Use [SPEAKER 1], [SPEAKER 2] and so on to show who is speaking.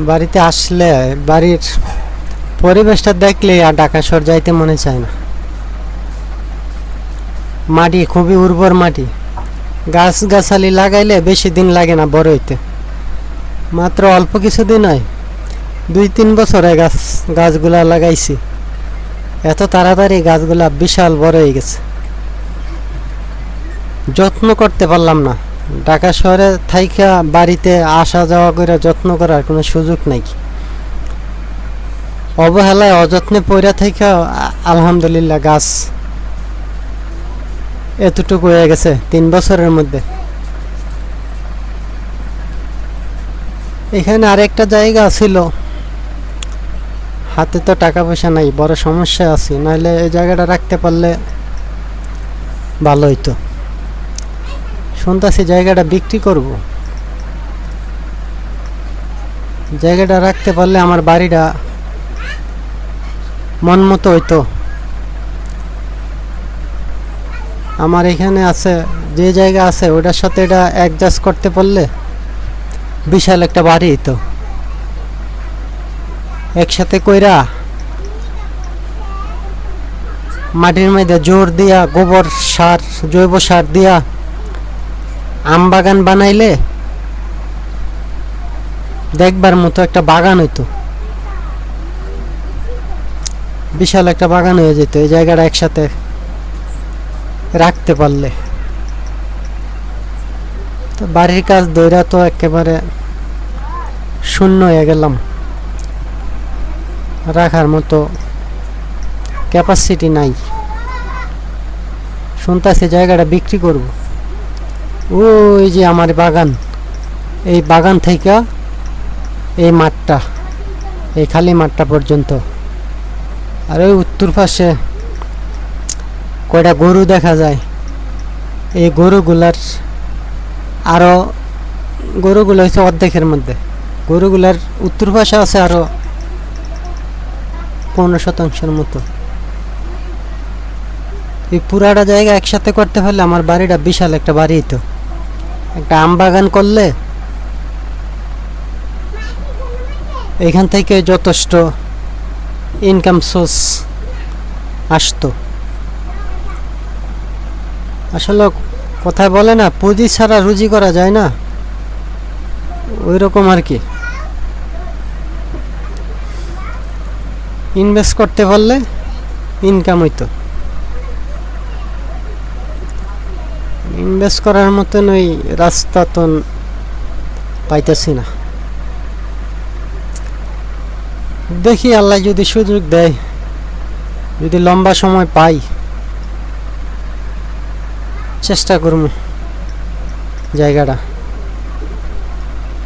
[SPEAKER 1] বাড়িতে আসলে বাড়ির পরিবেশটা দেখলে আর ঢাকা শহর যাইতে মনে চায় না। মাটি খুবই উর্বর মাটি, গাছগাছালি লাগাইলে বেশি দিন লাগে না বড় হইতে, মাত্র অল্প কিছুদিন হয়, 2-3 বছরে গাছগুলা লাগাইছি, এত তাড়াতাড়ি গাছগুলা বিশাল বড় হয়ে গেছে। যত্ন করতে পারলাম না, ঢাকা শহরে থাইকা বাড়িতে আসা যাওয়া করে যত্ন করার কোনো সুযোগ নাই। অবহেলায় অযত্নে পড়া থাইকা আলহামদুলিল্লাহ গাছ এতটুকু হয়ে গেছে 3 বছরের মধ্যে। এখানে আরেকটা জায়গা ছিল, হাতে তো টাকা পয়সা নাই, বড় সমস্যা আছে, নাহলে এই জায়গাটা রাখতে পারলে ভালো হইতো। শুনতেছি জায়গাটা বিক্রি করব, জায়গাটা রাখতে পারলে আমার বাড়িটা মন মতো হইতো। আমার এখানে আছে যে জায়গা আছে ওটার সাথে এটা অ্যাডজাস্ট করতে পারলে বিশাল একটা বাড়ি হইতো। একসাথে কইরা মাটির মধ্যে জোর দিয়া গোবর সার, জৈব সার দিয়া আম বাগান বানাইলে দেখবার মতো একটা বাগান হইতো, বিশাল একটা বাগান হয়ে যেত এই জায়গাটা একসাথে রাখতে পারলে। তো বাড়ির কাজ দইরা তো একেবারে শূন্য হয়ে গেলাম, রাখার মতো ক্যাপাসিটি নাই। শুনতেছি জায়গাটা বিক্রি করব। ওই যে আমার বাগান, এই বাগান থেকে এই মাঠটা, এই খালি মাঠটা পর্যন্ত, আর ওই উত্তর পাশে কয়টা গরু দেখা যায়। এই গরুগুলার আরো গরুগুলো হচ্ছে অর্ধেকের মধ্যে, গরুগুলার উত্তর পাশে আছে আরো 15% মতো। এই পুরাটা জায়গা একসাথে করতে পারলে আমার বাড়িটা বিশাল একটা বাড়ি হতো। একটা আম বাগান করলে এখান থেকে যথেষ্ট ইনকাম সোর্স আসতো। আসলে কথায় বলে না, পুঁজি ছাড়া রুজি করা যায় না, ওই রকম আর কি। ইনভেস্ট করতে পারলে ইনকাম হইতো। ইনভেস্ট করার মতন ওই রাস্তা তো পাইতেছি না। দেখি আল্লাহ যদি সুযোগ দেয়, যদি লম্বা সময় পাই, চেষ্টা করব জায়গাটা